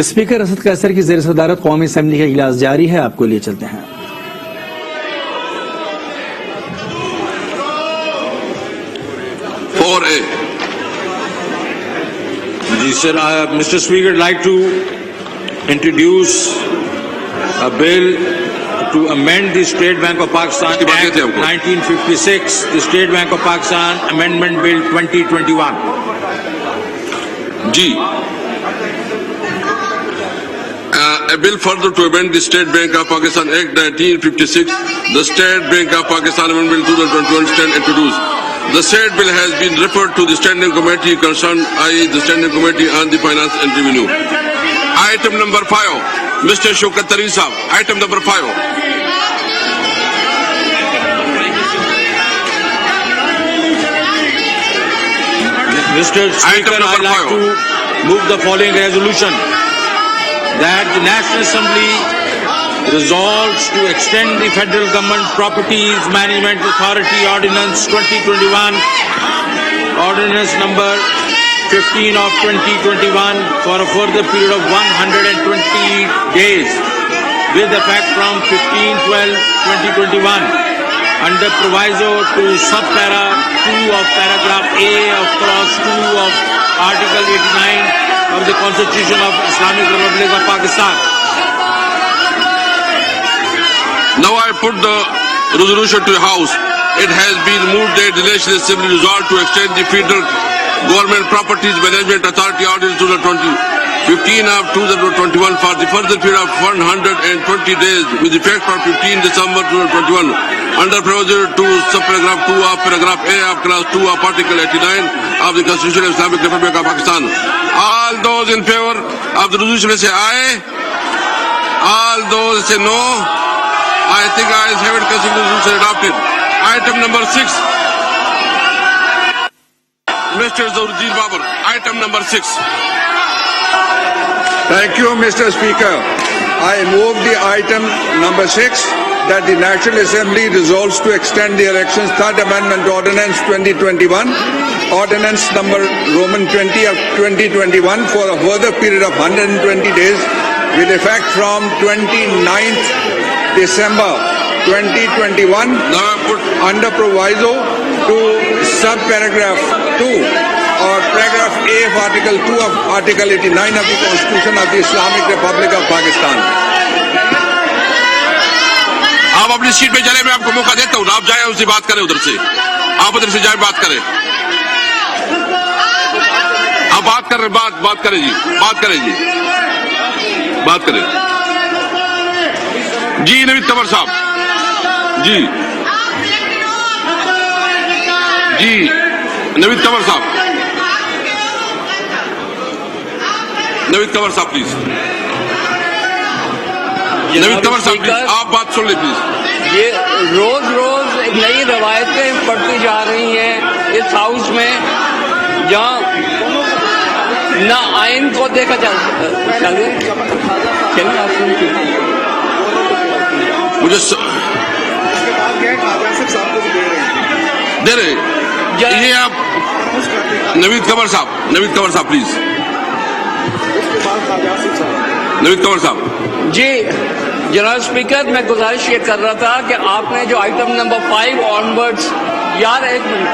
Speaker Asad Qaiser की ज़ेर सदारत कौमी असम्बली का इजलास जारी है, आपको लिए चलते हैं। जी sir, Mr. Speaker, I'd like to introduce a bill to amend the State Bank of Pakistan Act 1956, the State Bank of Pakistan Amendment Bill 2021. G. A bill further to amend the State Bank of Pakistan Act 1956, the State Bank of Pakistan Amendment 2021 stand introduced. The said bill has been referred to the Standing Committee concerned, i.e. the Standing Committee on the Finance and Revenue. Item number 5, Mr. Shaukat Tareen Sahab. Item number 5. Mr. Speaker, I'd like to move the following resolution, that the National Assembly resolves to extend the Federal Government Properties Management Authority Ordinance 2021, Ordinance number 15 of 2021 for a further period of 120 days with effect from 15/12/2021 under proviso to subpara 2 of paragraph A of clause 2 of Article 89 of the Constitution of Islamic Republic of Pakistan. Now I put the resolution to the House. It has been moved that the National Assembly resolved to extend the Federal Government Properties Management Authority Ordinance 2015 of 2021 for the further period of 120 days with effect from 15 December 2021 under proviso to subparagraph 2 of paragraph A of clause 2 of Article 89 of the Constitution of Islamic Republic of Pakistan. All those in favor of the resolution say aye. All those say no. I think ayes have it, considered the resolution adopted. Item number 6. Mr. Zawruddin Babar. Item number 6. Thank you, Mr. Speaker. I move the item number 6 that the National Assembly resolves to extend the elections Third Amendment Ordinance 2021, Ordinance number Roman 20 of 2021 for a further period of 120 days with effect from 29th December 2021 under proviso to subparagraph 2 or paragraph A of Article 2 of Article 89 of the Constitution of the Islamic Republic of Pakistan. आप अपनी seat पे चले, मैं आपको मौका देता हूँ, आप जाए उससे बात करें, उधर से आप उधर से जाए बात करें। आप बात कर रहे, बात करें जी, बात करें जी, बात करें जी। नवीद कंवर साहब जी, जी नवीद कंवर साहब, नवीद कंवर साहब प्लीज, नवीद कंवर साहब प्लीज, आप बात सुन ले प्लीज। ये रोज रोज नई रवायतें बढ़ती जा रही हैं इस हाउस में, जहाँ न आइन को देखा जा मुझे दे रहे ये आप नवीद कंवर साहब, नवीद कंवर साहब प्लीज, नवीद कंवर साहब जी। जनाब स्पीकर, मैं गुजारिश ये कर रहा था कि आपने जो आइटम नंबर 5 ऑनवर्ड्स, यार एक मिनट,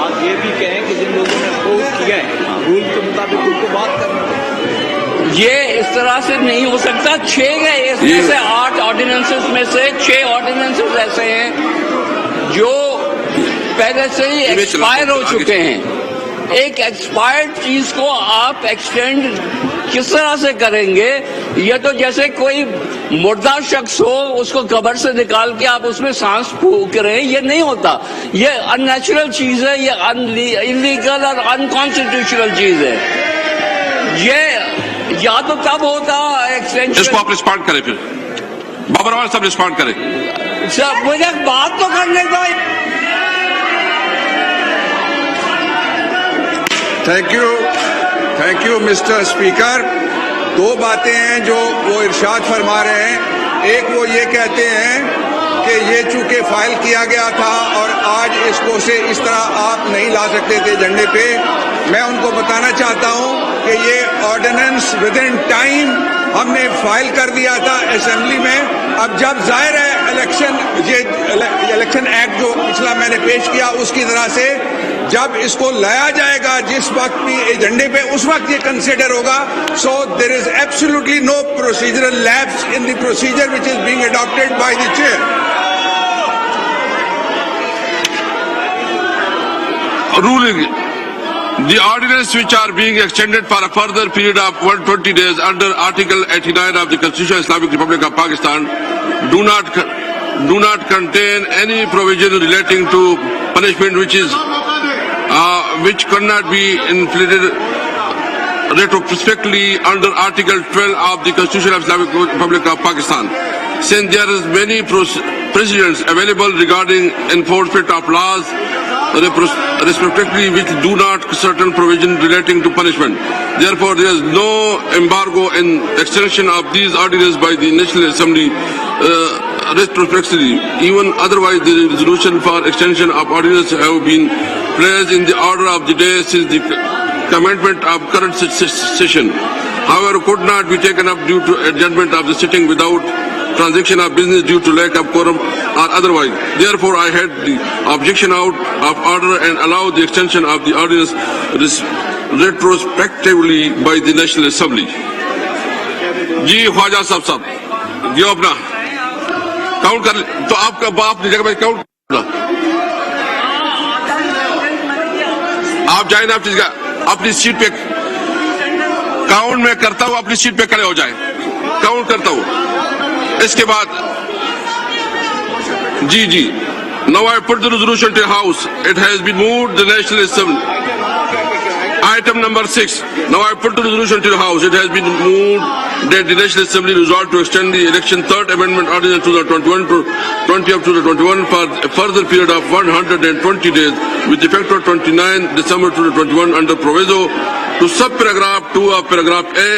आप ये भी कहें कि जिन लोगों ने अपोज किया है रूल के मुताबिक उनको बात करना, ये इस तरह से नहीं हो सकता। 6 गए इसमें से 8 ऑर्डिनेंसेस में से 6 ऑर्डिनेंसेस ऐसे हैं जो पहले से ही एक्सपायर हो चुके हैं। एक एक्सपायर्ड चीज को आप एक्सटेंड किस तरह से करेंगे? ये तो जैसे कोई मुर्दा शख्स हो, उसको कब्र से निकाल के आप उसमें सांस फूंक रहे हैं, ये नहीं होता। ये अननेचुरल चीज है, ये इलीगल और अनकॉन्स्टिट्यूशनल चीज है। ये या तो तब होता एक्सटेंशन। इसको आप रिस्पॉन्ड करें, फिर बाबरवाल साहब रिस्पॉन्ड करें। सर मुझे बात तो करने दो। Thank you mister speaker. 2 बातें हैं जो वो इरशाद फरमा रहे हैं। एक वो ये कहते हैं कि ये चूंकि फाइल किया गया था और आज इसको से इस तरह आप नहीं ला सकते थे झंडे पे। मैं उनको बताना चाहता हूं कि ये ऑर्डिनेंस विद इन टाइम हमने फाइल कर दिया था असेंबली में। अब जब जाहिर है इलेक्शन एक्ट जो पिछला मैंने पेश किया उसकी तरह से जब इसको लाया जाएगा जिस वक्त भी एजेंडे पे उस वक्त ये कंसिडर होगा। So there is absolutely no procedural lapse in the procedure which is being adopted by the chair. Ruling, the ordinance which are being extended for a further period of 120 days under Article 89 of the Constitution of Islamic Republic of Pakistan do not contain any provision relating to punishment which cannot be inflicted retrospectively under Article 12 of the Constitution of Islamic Republic of Pakistan. Since there is many precedents available regarding enforcement of laws respectively which do not certain provision relating to punishment. Therefore, there is no embargo in extension of these ordinances by the National Assembly retrospectively. Even otherwise, the resolution for extension of ordinances have been placed in the order of the day since the commencement of current session. However, could not be taken up due to adjournment of the sitting without transaction of business due to lack of quorum or otherwise. Therefore, I had the objection out of order and allowed the extension of the ordinance retrospectively by the National Assembly. जी ख्वाजा साहब जो अपना count कर तो आपका बाप की जगह में count आप जाए ना अपनी सीट पे काउंट में करता हूं अपनी सीट पे खड़े हो जाए काउंट करता हूं इसके बाद जी now I put the resolution to the house. It has been moved the National Assembly. Item number 6. Now I put the resolution to the house. It has been moved that the National Assembly resolved to extend the election third amendment ordinance 2021 to 20 of 2021 for a further period of 120 days with effect of 29 December 2021 under proviso to sub-paragraph 2 of paragraph A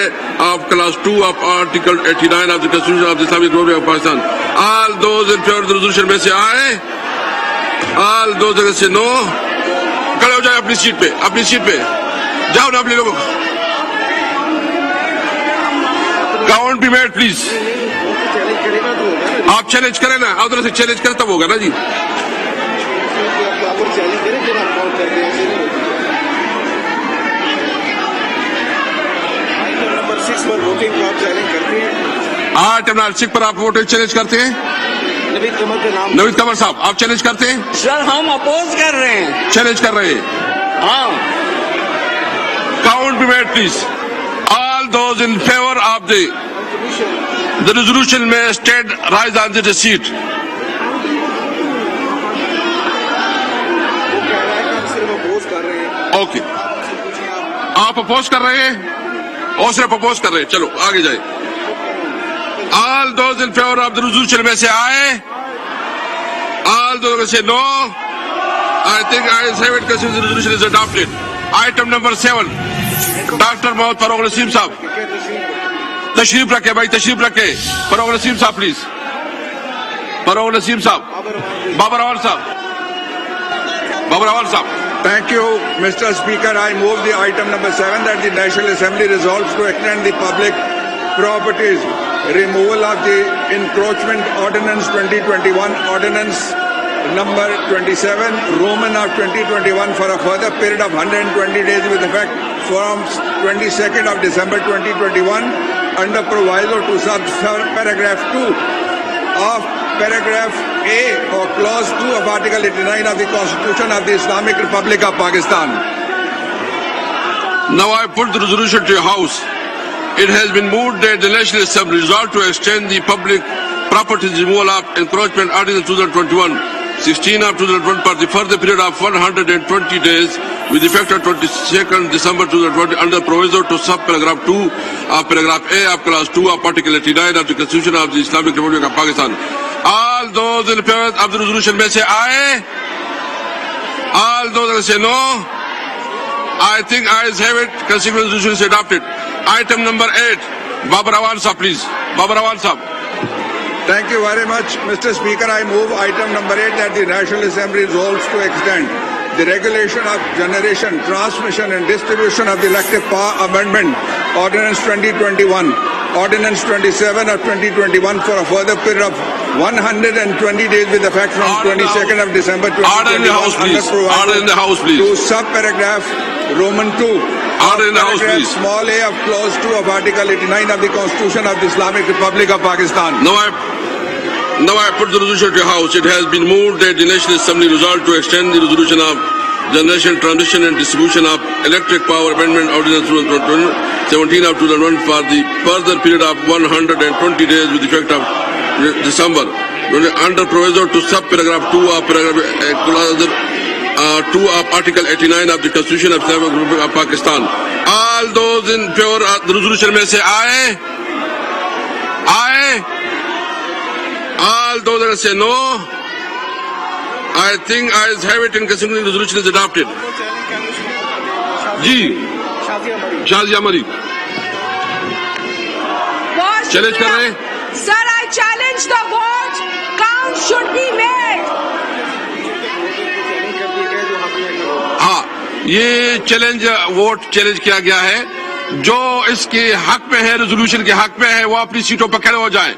of class 2 of article 89 of the Constitution of the Islamic Republic of Pakistan. All those in favor of the resolution में say आए, all those against से no, खड़े हो जाए अपनी seat पे, जाओ ना अपने लोगों काउंट बी मेड प्लीज। आप चैलेंज करें ना, उधर से चैलेंज करें तब होगा ना जी। आइटम नंबर 6 पर आप वोटिंग चैलेंज करते हैं? नवीद कमर साहब आप चैलेंज करते हैं? सर हम अपोज कर रहे हैं। चैलेंज कर रहे हैं? हाँ। Count be made please. All those in favour of the resolution में stand rise on the seat. Okay आप अपोज कर रहे हैं और सिर्फ अपोज कर रहे हैं, चलो आगे जाए। All those in favour of the resolution may say aye, all those may say no. I think I have it considered the resolution is adopted. Item number 7 doctor Mohammad Farooq Naseem साहब तशरीफ रखे, भाई तशरीफ रखे। फरूक नसीम साहब प्लीज, फरूक नसीम साहब, बाबर अवान साहब, बाबर अवान साहब। Thank you, Mr. Speaker. I move the item number 7 that the National Assembly resolves to extend the public properties removal of the encroachment ordinance 2021, ordinance number 27, Roman of 2021 for a further period of 120 days with effect from 22nd of December 2021 under proviso to sub-paragraph 2 of paragraph A or clause 2 of Article 89 of the Constitution of the Islamic Republic of Pakistan. Now I put the resolution to your house. It has been moved that the National Assembly resolved to extend the public properties removal of encroachment ordinance 2021, 16 of 2021 for the further period of 120 days with effect of 22nd December 2020 under proviso to sub-paragraph 2 of paragraph A of clause 2 of Article 89 of the Constitution of the Islamic Republic of Pakistan. All those in favor of the resolution में say आए, all those against say no. I think ayes have it. Consider the resolution is adopted. Item number 8, Babar Awan Sahab, please. Babar Awan Sahab. Thank you very much, Mr. Speaker. I move item number 8 that the National Assembly resolves to extend the regulation of generation, transmission and distribution of the electric power amendment, Ordinance 2021, Ordinance 27 of 2021 for a further period of 120 days with effect from 22nd of December 2021. Order in the House, please. Order in the House, please. To subparagraph Roman 2. Order in the House, please. Small a of clause 2 of Article 89 of the Constitution of the Islamic Republic of Pakistan. Now I put the resolution to the House. It has been moved that the National Assembly resolved to extend the resolution of generation, transmission and distribution of electric power amendment ordinance 17 of 2001 for the further period of 120 days with effect of December. Under proviso to subparagraph 2 of paragraph 2 of Article 89 of the Constitution of the Islamic Republic of Pakistan. All those in favor of the resolution may say aye. Aye. All those that say no, I think I have it in considering the resolution is adopted. Ji, Shazia Mari. Challenge कर रहे हैं? Sir, I challenge the vote. Count should be made. हाँ, ये challenge vote challenge किया गया है। जो इसके हक में है, रेजोल्यूशन के हक में है, वो अपनी सीटों पर खड़े हो जाएं।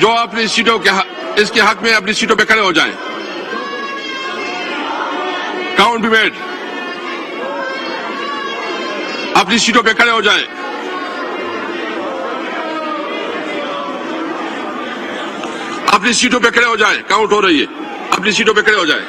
जो अपनी सीटों के इसके हक में अपनी सीटों पर खड़े हो जाएं। Count be made. अपनी सीटों पर खड़े हो जाएं। अपनी सीटों पे खड़े हो जाएं। काउंट हो रही है। अपनी सीटों पे खड़े हो जाएं।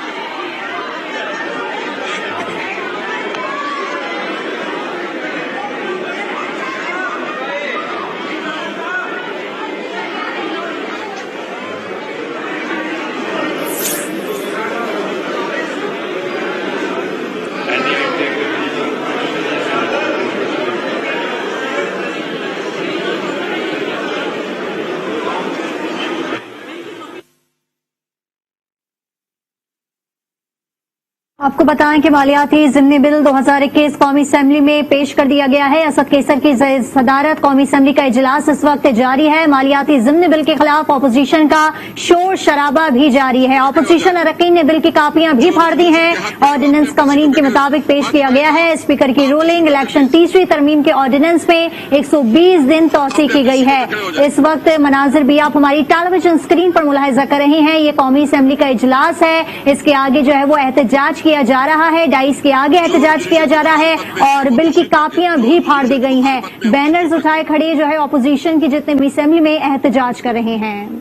आपको बताएं कि मालियाती ज़िमनी बिल 2021 कौमी असेंबली में पेश कर दिया गया है। असद केसर की सदारत कौमी असेंबली का इजलास इस वक्त जारी है। मालियाती ज़िमनी बिल के खिलाफ अपोजिशन का शोर शराबा भी जारी है। अपोजिशन अरकान ने बिल की कापियां भी फाड़ दी हैं। ऑर्डिनेंस कवानीन के मुताबिक पेश किया गया है। स्पीकर की रूलिंग इलेक्शन 30वीं तरमीम के ऑर्डिनेंस में 120 दिन तोसी की गई है। इस वक्त मनाजिर भी आप हमारी टेलीविजन स्क्रीन पर मुलाहिजा कर रहे हैं। ये कौमी असेंबली का इजलास है। इसके आगे जो है वो एहतजाज किया जा रहा है। डाइस के आगे एहतजाज किया जा रहा है और बिल की कापियां भी फाड़ दी गई हैं। बैनर्स उठाए खड़े जो है ऑपोजिशन की जितने भी असेंबली में एहतजाज कर रहे हैं।